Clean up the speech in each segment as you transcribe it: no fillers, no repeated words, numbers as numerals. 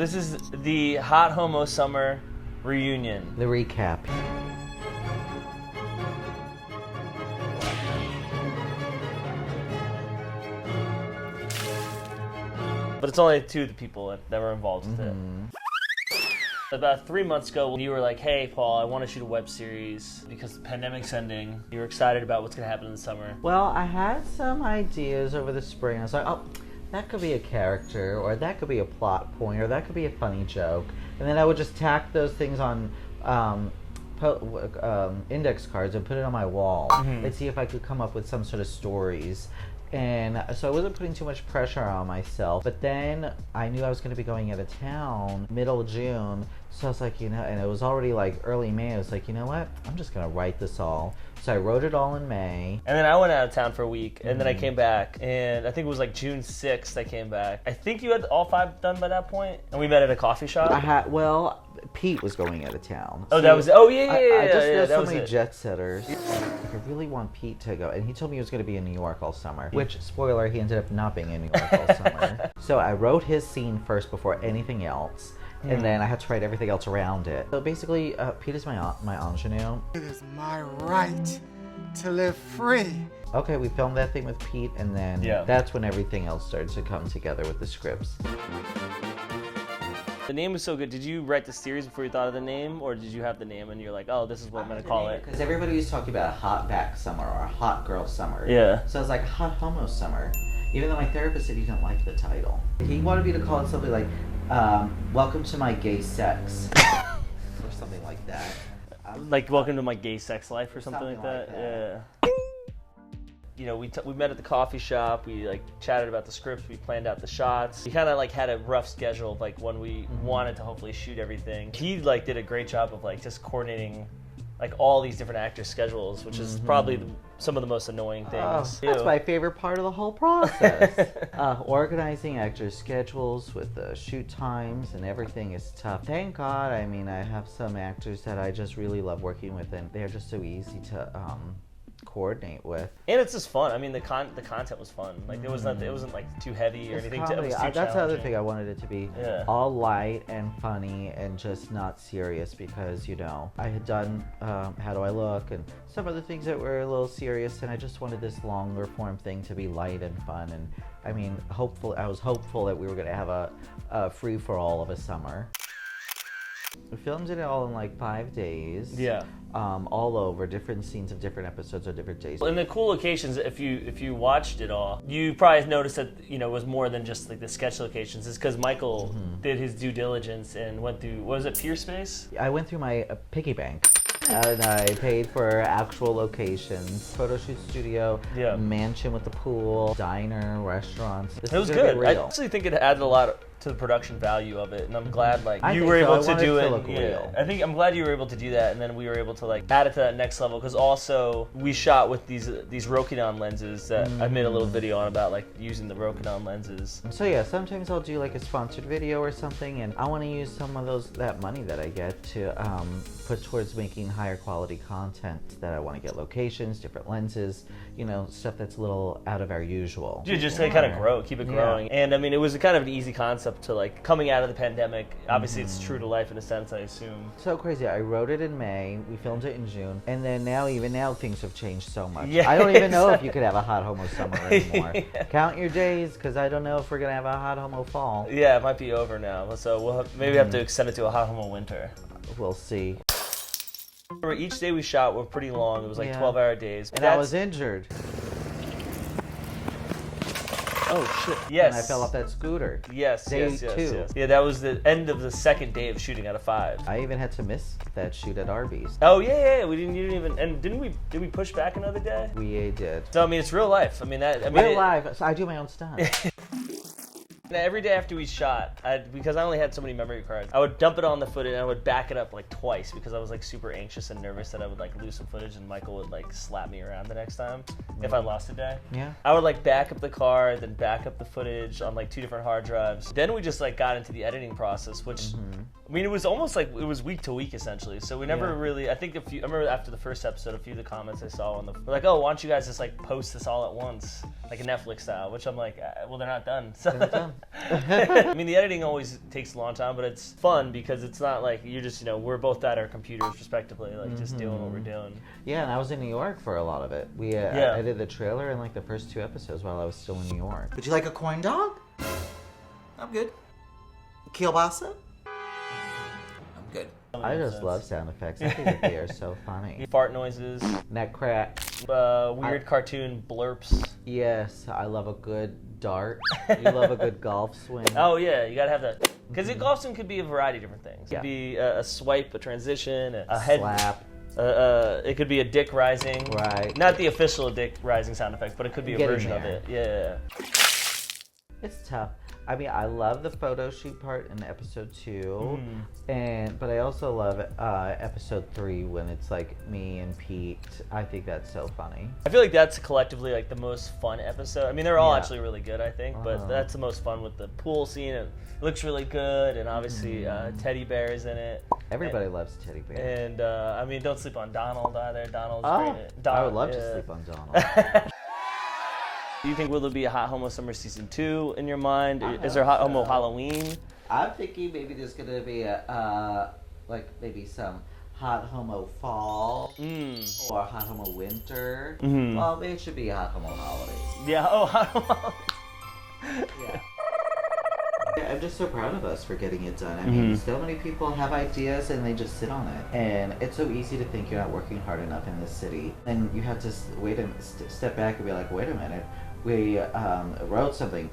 This is the Hot Homo Summer reunion. The recap. But it's only two of the people that were involved with it. About 3 months ago, you were like, hey, Paul, I want to shoot a web series because the pandemic's ending. You were excited about what's going to happen in the summer. Well, I had some ideas over the spring. I was like, oh, that could be a character, or that could be a plot point, or that could be a funny joke. And then I would just tack those things on index cards and put it on my wall and see if I could come up with some sort of stories. And so I wasn't putting too much pressure on myself. But then I knew I was going to be going out of town middle of June. So I was like, and it was already like early May. I was like, you know what? I'm just going to write this all. So I wrote it all in May. And then I went out of town for a week, and then I came back, and I think it was like June 6th I came back. I think you had all 5 done by that point, and we met at a coffee shop. Pete was going out of town. Oh, See, that was, I just know so many jet setters. I really want Pete to go, and he told me he was going to be in New York all summer, which, spoiler, he ended up not being in New York all summer. So I wrote his scene first before anything else. And then I had to write everything else around it. So basically, Pete is my ingenue. It is my right to live free. Okay, we filmed that thing with Pete, and then that's when everything else started to come together with the scripts. The name was so good. Did you write the series before you thought of the name, or did you have the name and you're like, oh, this is what I'm going to call it? Because everybody was talking about a hot back summer or a hot girl summer. Yeah. So I was like, Hot Homo Summer. Even though my therapist said he didn't like the title. He wanted me to call it something like, Welcome to My Gay Sex. Or something like that. Like, Welcome to My Gay Sex Life or something like that? Yeah. You know, we met at the coffee shop, we like chatted about the scripts, we planned out the shots. We kind of like had a rough schedule of like when we wanted to hopefully shoot everything. He like did a great job of like just coordinating like all these different actors' schedules, which is probably some of the most annoying things. That's my favorite part of the whole process. Organizing actors' schedules with the shoot times and everything is tough. Thank God, I mean, I have some actors that I just really love working with, and they're just so easy to coordinate with. And it's just fun. I mean, the content was fun. Like it wasn't like too heavy or anything. It was too that's the other thing. I wanted it to be all light and funny and just not serious, because I had done How Do I Look and some other things that were a little serious, and I just wanted this longer form thing to be light and fun. And I mean, I was hopeful that we were going to have a free for all of a summer. We filmed it all in like 5 days. Yeah. All over, different scenes of different episodes or different days. And the cool locations, if you watched it all, you probably noticed that it was more than just like the sketch locations. It's because Michael did his due diligence and went through, what was it, Peer Space? I went through my piggy bank. And I paid for actual locations, photo shoot studio, mansion with the pool, diner, restaurants. It was good. I actually think it added a lot to the production value of it, and I'm glad you were able to do it. I think I'm glad you were able to do that, and then we were able to like add it to that next level, because also we shot with these Rokinon lenses that I made a little video on about like using the Rokinon lenses. So yeah, sometimes I'll do like a sponsored video or something, and I want to use some of that money that I get to put towards making higher quality content. That I want to get locations, different lenses, stuff that's a little out of our usual. Just to kind of keep it growing. And I mean, it was kind of an easy concept to like coming out of the pandemic. Obviously it's true to life in a sense, I assume. So crazy. I wrote it in May, we filmed it in June, and then even now things have changed so much. Yeah, I don't even know if you could have a Hot Homo Summer anymore. Count your days, because I don't know if we're gonna have a Hot Homo Fall. Yeah, it might be over now, so we'll maybe have to extend it to a Hot Homo Winter. We'll see. Each day we shot were pretty long. It was like 12-hour days. And I was injured. Oh shit! Yes. And I fell off that scooter. Yes. Day 2. Yeah, that was the end of the second day of shooting out of 5. I even had to miss that shoot at Arby's. Oh yeah. You didn't even. And did we push back another day? We did. So I mean, it's real life. I mean real life. So I do my own stunt. Every day after we shot, because I only had so many memory cards, I would dump it on the footage and I would back it up like twice, because I was like super anxious and nervous that I would like lose some footage and Michael would like slap me around the next time if I lost a day. Yeah. I would like back up the card, then back up the footage on like 2 different hard drives. Then we just like got into the editing process, which I mean, it was almost like it was week to week essentially. So we never really. I think I remember after the first episode, a few of the comments I saw were like, "Oh, why don't you guys just like post this all at once, like a Netflix style?" Which I'm like, well, they're not done. So. They're not done. I mean, the editing always takes a long time, but it's fun because it's not like you're just, we're both at our computers respectively, like just doing what we're doing. Yeah, and I was in New York for a lot of it. I did the trailer and like the first 2 episodes while I was still in New York. Would you like a corn dog? I'm good. Kielbasa? I'm good. I just love sound effects. I think that they are so funny. Fart noises. Neck crack. Weird cartoon blurps. Yes, I love a good dart. You love a good golf swing. Oh yeah, you gotta have that. Because a golf swing could be a variety of different things. It could be a swipe, a transition, a head slap. It could be a dick rising. Right. Not the official dick rising sound effect, but it could be a version of it. Yeah. It's tough. I mean, I love the photo shoot part in episode 2, but I also love episode 3 when it's like me and Pete. I think that's so funny. I feel like that's collectively like the most fun episode. I mean, they're all actually really good, I think, but that's the most fun with the pool scene. It looks really good, and obviously teddy bears in it. Everybody loves teddy bears. And I mean, don't sleep on Donald either. Donald's great. I would love to sleep on Donald. Do you think will there be a Hot Homo Summer Season 2 in your mind? Is there Hot Homo Halloween? I'm thinking maybe there's going to be maybe some Hot Homo Fall or Hot Homo Winter. Well, maybe it should be Hot Homo Holidays. Yeah, Hot Homo Holidays. Yeah. I'm just so proud of us for getting it done. I mean, so many people have ideas and they just sit on it. And it's so easy to think you're not working hard enough in this city. And you have to step back and be like, wait a minute. We wrote something,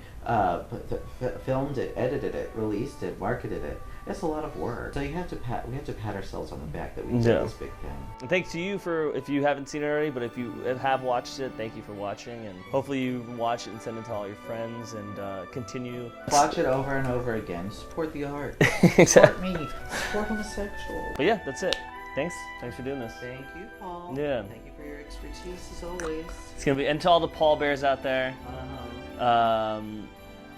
filmed it, edited it, released it, marketed it. It's a lot of work. So we have to pat ourselves on the back that we did this big thing. And thanks to you for, if you haven't seen it already, but if you have watched it, thank you for watching. And hopefully you watch it and send it to all your friends and continue. Watch it over and over again. Support the art. Exactly. Support me. Support homosexuals. But yeah, that's it. Thanks for doing this. Thank you, Paul. Yeah. Thank you for your expertise as always. It's gonna be, and to all the Paul Bears out there,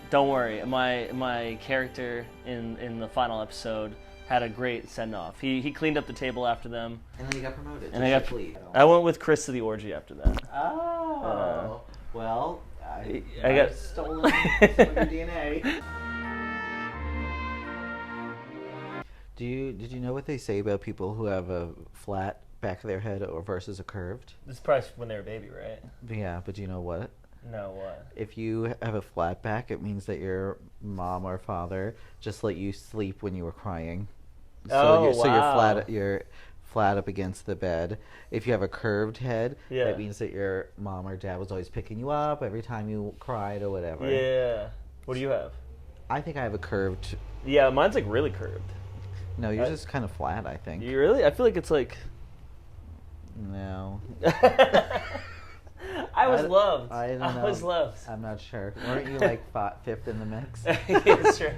don't worry. My character in the final episode had a great send off. He cleaned up the table after them. And then he got promoted. And I went with Chris to the orgy after that. Oh. Well, I got stolen some of your DNA. Did you know what they say about people who have a flat back of their head or versus a curved? This is probably when they were a baby, right? Yeah, but do you know what? No, what? If you have a flat back, it means that your mom or father just let you sleep when you were crying. So you're flat up against the bed. If you have a curved head, that means that your mom or dad was always picking you up every time you cried or whatever. Yeah. What do you have? I think I have a curved. Yeah, mine's like really curved. No, yours is kind of flat, I think. You really? I feel like it's like... No. I was loved. I don't know. I was loved. I'm not sure. Weren't you like 5th in the mix? Yeah, sure.